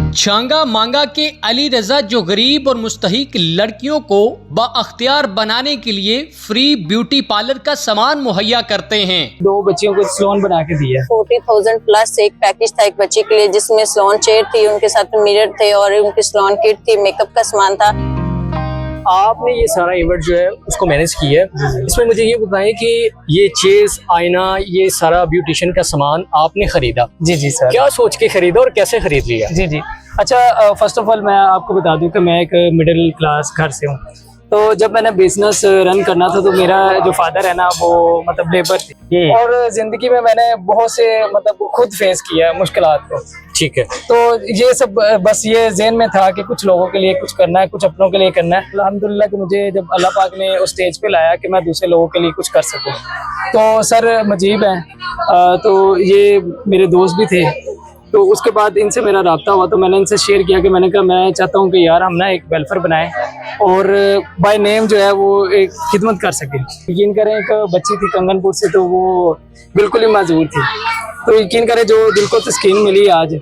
छांगा मांगा के अली रजा जो गरीब और मुस्तहिक लड़कियों को बाअख्तियार बनाने के लिए फ्री ब्यूटी पार्लर का सामान मुहैया करते हैं। 2 बच्चियों को सलोन बना के दिया। 40,000 प्लस एक पैकेज था एक बच्चे के लिए, जिसमें सलोन चेयर थी, उनके साथ मिरर थे और उनकी सलोन किट थी, मेकअप का सामान था। आपने ये सारा इवेंट जो है उसको मैनेज किया है, इसमें मुझे ये बताएं कि ये चेयर्स, आईना, ये सारा ब्यूटिशियन का सामान आपने खरीदा? जी जी सर। क्या सोच के खरीदा और कैसे खरीद लिया? जी जी अच्छा, फर्स्ट ऑफ ऑल मैं आपको बता दूं कि मैं एक मिडिल क्लास घर से हूँ, तो जब मैंने बिजनेस रन करना था तो मेरा जो फादर है ना वो मतलब लेबर थे और जिंदगी में मैंने बहुत से मतलब खुद फेस किया मुश्किलात को। ठीक है, तो ये सब बस ये ज़हन में था कि कुछ लोगों के लिए कुछ करना है, कुछ अपनों के लिए करना है। अल्हम्दुलिल्लाह कि मुझे जब अल्लाह पाक ने उस स्टेज पे लाया कि मैं दूसरे लोगों के लिए कुछ कर सकूं, तो सर मुजीब हैं, तो ये मेरे दोस्त भी थे, तो उसके बाद इनसे मेरा रब्ता हुआ, तो मैंने इनसे शेयर किया कि मैंने कहा मैं चाहता हूँ कि यार हम ना एक वेलफेयर बनाएं और बाय नेम जो है वो एक खिदमत कर सकें। यकीन करें एक बच्ची थी कंगनपुर से, तो वो बिल्कुल ही माजूर थी, तो यकीन करें जो दिल को तस्कीन मिली आज,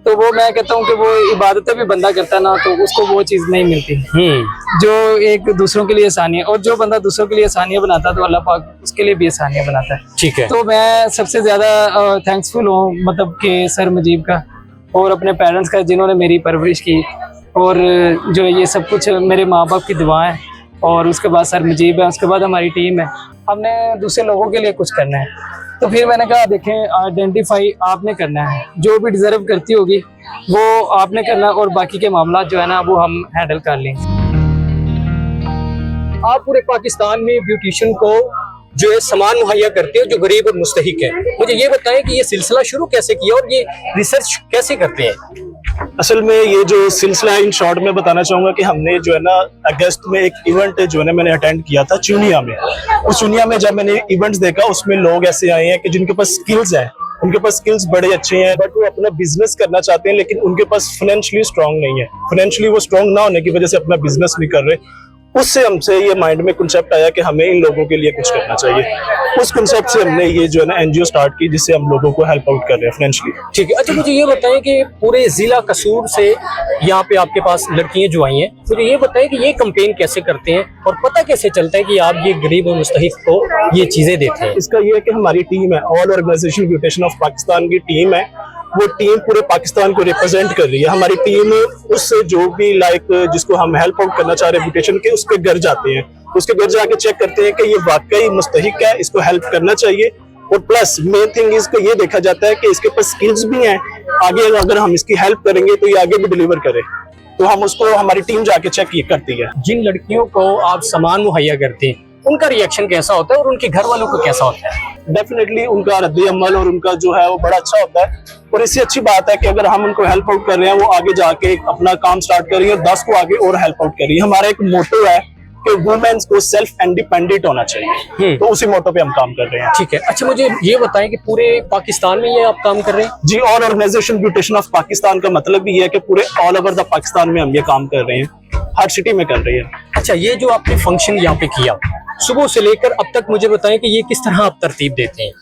तो वो मैं कहता हूँ कि वो इबादतें भी बंदा करता है ना, तो उसको वो चीज़ नहीं मिलती जो एक दूसरों के लिए आसानियाँ, और जो बंदा दूसरों के लिए आसानियाँ बनाता है तो अल्लाह पाक उसके लिए भी आसानियाँ बनाता है। ठीक है, तो मैं सबसे ज़्यादा थैंक्सफुल हूँ मतलब कि सर मुजीब का और अपने पेरेंट्स का, जिन्होंने मेरी परवरिश की, और जो ये सब कुछ मेरे माँ बाप की दुआएं, और उसके बाद सर मुजीब है, उसके बाद हमारी टीम है। हमने दूसरे लोगों के लिए कुछ करना है, तो फिर मैंने कहा देखें आइडेंटिफाई आपने करना है, जो भी डिजर्व करती होगी वो आपने करना है, और बाकी के मामला जो है ना वो हम हैंडल कर लेंगे। आप पूरे पाकिस्तान में ब्यूटिशियन को जो है सामान मुहैया करते हो जो गरीब और मुस्तहिक है, मुझे ये बताएं कि ये सिलसिला शुरू कैसे किया और ये रिसर्च कैसे करते हैं? असल में ये जो सिलसिला इन शॉर्ट में बताना चाहूंगा कि हमने जो है ना अगस्त में एक इवेंट जो है ना मैंने अटेंड किया था चुनिया में। उस चुनिया में जब मैंने इवेंट्स देखा उसमें लोग ऐसे आए हैं कि जिनके पास स्किल्स है, उनके पास स्किल्स बड़े अच्छे हैं, बट वो अपना बिजनेस करना चाहते हैं लेकिन उनके पास फाइनेंशियली स्ट्रांग नहीं है। फाइनेंशियली वो स्ट्रांग ना होने की वजह से अपना बिजनेस नहीं कर रहे। उससे हमसे ये माइंड में कंसेप्ट आया कि हमें इन लोगों के लिए कुछ करना चाहिए। उस कंसेप्ट से हमने ये जो है ना एनजीओ स्टार्ट की, जिससे हम लोगों को हेल्प आउट कर रहे हैं फाइनेंशियली। ठीक है, अच्छा मुझे ये बताएं कि पूरे जिला कसूर से यहाँ पे आपके पास लड़कियां जो आई हैं, मुझे ये बताएं कि ये कैंपेन कैसे करते हैं और पता कैसे चलता है कि आप ये गरीब और मुस्तहिक को ये चीजें देते हैं? इसका ये है कि हमारी टीम है, all organisation beautician of Pakistan की टीम है, वो टीम पूरे पाकिस्तान को रिप्रेजेंट कर रही है। हमारी टीम उससे जो भी जिसको हम हेल्प आउट करना चाह रहे हैं ब्यूटिशियन के, उसके घर जाते हैं, उसके घर जाके चेक करते हैं कि ये वाकई मुस्तहिक है, इसको हेल्प करना चाहिए, और प्लस मेन थिंग इसको ये देखा जाता है कि इसके पास स्किल्स भी हैं, आगे अगर हम इसकी हेल्प करेंगे तो ये आगे भी डिलीवर करे, तो हम उसको हमारी टीम जाके चेक करती है। जिन लड़कियों को आप सामान मुहैया करते हैं उनका रिएक्शन कैसा होता है और उनके घर वालों को कैसा होता है? डेफिनेटली उनका रद्दी अमल और उनका जो है वो बड़ा अच्छा होता है, और इससे अच्छी बात है कि अगर हम उनको हेल्प आउट कर रहे हैं, वो आगे जाके अपना काम स्टार्ट कर रही है और 10 को आगे और हेल्प आउट कर रही है। हमारा एक मोटो है कि वुमेन्स को सेल्फ इंडिपेंडेंट होना चाहिए, तो उसी मोटो पे हम काम कर रहे हैं। ठीक है, अच्छा मुझे ये बताएं कि पूरे पाकिस्तान में ये आप काम कर रहे हैं? जी, all organisation beautician of Pakistan का मतलब भी ये है कि पूरे ऑल ओवर द पाकिस्तान में हम ये काम कर रहे हैं, हर सिटी में कर रही है। अच्छा, ये जो आपने फंक्शन यहाँ पे किया सुबह से लेकर अब तक, मुझे बताएं कि ये किस तरह आप तरतीब देते हैं?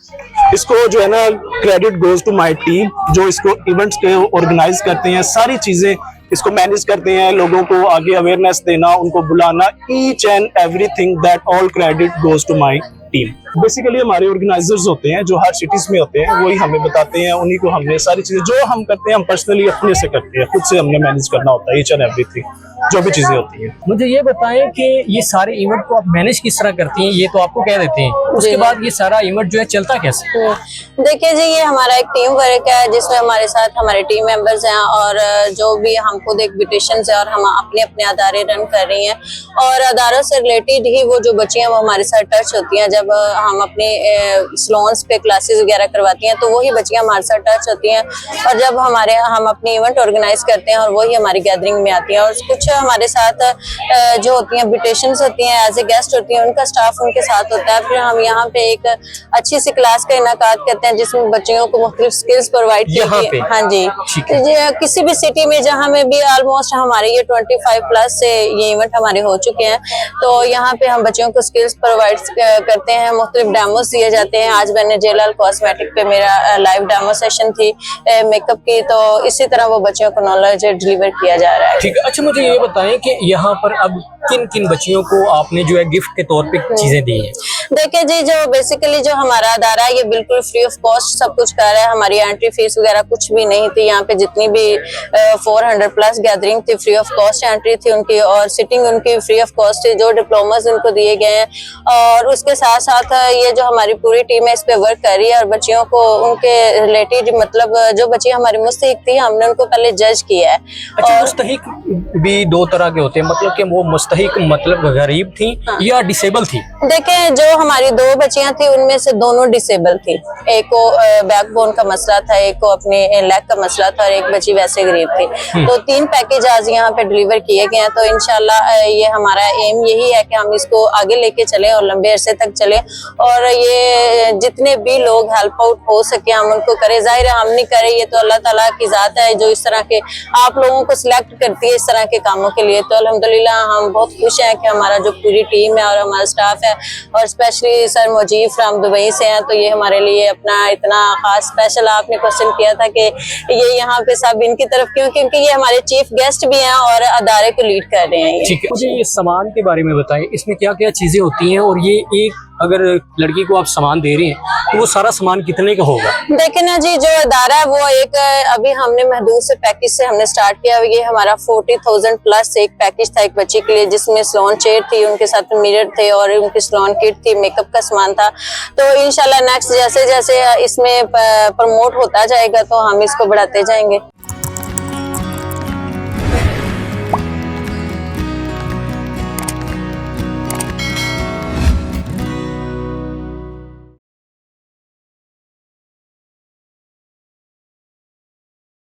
इसको जो है ना credit goes to my team, जो इसको इवेंट्स के ऑर्गेनाइज करते हैं, सारी चीजें इसको मैनेज करते हैं, लोगों को आगे अवेयरनेस देना, उनको बुलाना, each and everything that all credit goes to my team. Basically हमारे ऑर्गेनाइजर्स होते हैं जो हर सिटीज में होते हैं, वही हमें बताते हैं, उन्हीं को हमने सारी चीजें जो हम करते हैं हम पर्सनली अपने से करते हैं, खुद से हमने मैनेज करना होता है ईच एंड एवरीथिंग जो भी चीजें होती हैं। मुझे ये बताएं कि ये सारे इवेंट को आप मैनेज किस तरह करती हैं? ये तो आपको कह देते हैं, उसके बाद ये सारा इवेंट जो है चलता कैसे? देखिए जी, ये हमारा एक टीम वर्क है जिसमें हमारे साथ हमारे टीम मेंबर्स हैं, और जो भी हम खुद एक ब्यूटिशियन है और हम अपने अपने अदारे रन कर रही हैं, और अदारों से रिलेटेड ही वो जो बच्चियां वो हमारे साथ टच होती हैं। जब हम अपने सलोन्स पे क्लासेस वगैरह करवाती हैं तो वही बच्चियां हमारे साथ टच होती हैं, और जब हम अपने इवेंट ऑर्गेनाइज करते हैं और वही हमारी गैदरिंग में आती हैं, और कुछ हमारे साथ जो होती हैं ब्यूटिशियंस होती हैं, एज ए गेस्ट होती हैं, उनका स्टाफ उनके साथ होता है। फिर हम यहाँ पे एक अच्छी सी क्लास का इनाकात करते हैं जिसमें बच्चियों को मुख्तलिफ स्किल्स प्रोवाइड की जाती है। हाँ जी, किसी भी सिटी में जहाँ में भी ऑलमोस्ट हमारे ये 25 प्लस से ये इवेंट हमारे हो चुके हैं, तो यहाँ पे हम बच्चों को स्किल्स प्रोवाइड करते हैं, मुख्तलिफ डेमोस दिए जाते हैं। आज मैंने जेलाल कॉस्मेटिक पे मेरा लाइव डेमो सेशन थी मेकअप की, तो इसी तरह वो बच्चों को नॉलेज डिलीवर किया जा रहा है। ठीक है। अच्छा, मुझे ये बताएं कि यहाँ पर अब किन किन बच्चियों को आपने जो है गिफ्ट के तौर पे चीजें दी हैं? देखिए जी, जो बेसिकली जो हमारा अदारा है ये बिल्कुल फ्री ऑफ कॉस्ट सब कुछ कर रहा है। हमारी एंट्री फीस वगैरह कुछ भी नहीं थी। यहाँ पे जितनी भी 400 प्लस गैदरिंग थी, फ्री ऑफ कॉस्ट एंट्री थी उनकी, और सिटिंग उनकी फ्री ऑफ कॉस्ट थी। जो डिप्लोमास उनको दिए गए हैं, और उसके साथ साथ ये जो हमारी पूरी टीम है इस पे वर्क कर रही है, और बच्चियों को उनके रिलेटेड, मतलब जो बच्ची हमारी मुस्तहिक थी हमने उनको पहले जज किया है। अच्छा, मुस्तहिक भी दो तरह के होते हैं, मतलब कि वो मुस्तहिक मतलब गरीब थी या डिसेबल थी? देखें, जो हमारी 2 बच्चियां थी उनमें से दोनों डिसेबल थी। एक को बैकबोन का मसला था, एक को अपने लेग का मसला था, और एक बच्ची वैसे गरीब थी। तो 3 पैकेज आज यहाँ पे डिलीवर किए गए हैं। तो इंशाल्लाह ये हमारा एम यही है कि हम इसको आगे लेके चलें और लंबे अरसे तक चलें, और ये जितने भी लोग हेल्प आउट हो सके हम उनको करें। जाहिर है हम नहीं करें, ये तो अल्लाह ताला की जात है जो इस तरह के आप लोगों को सिलेक्ट करती है इस तरह के कामों के लिए। तो अल्हम्दुलिल्लाह हम बहुत खुश हैं कि हमारा जो पूरी टीम है और हमारा स्टाफ है, और specially sir Mujeeb from Dubai से हैं, तो ये हमारे लिए अपना इतना खास स्पेशल, आपने क्वेश्चन किया था कि ये यहाँ पे सब इनकी तरफ क्यों, क्योंकि ये हमारे चीफ गेस्ट भी हैं और अदारे को लीड कर रहे हैं। ठीक है। मुझे ये सामान के बारे में बताएं, इसमें क्या क्या चीजें होती हैं, और ये एक अगर लड़की को आप सामान दे रहे हैं तो वो सारा सामान कितने का होगा? देखिए ना जी, जो अदारा है वो एक अभी हमने महदूद से पैकेज से हमने स्टार्ट किया। ये हमारा 40,000 प्लस एक पैकेज था एक बच्ची के लिए, जिसमें सलोन चेयर थी, उनके साथ मिरर थे, और उनकी सलोन किट थी, मेकअप का सामान था। तो इंशाल्लाह नेक्स्ट जैसे जैसे इसमें प्रमोट होता जाएगा तो हम इसको बढ़ाते जाएंगे।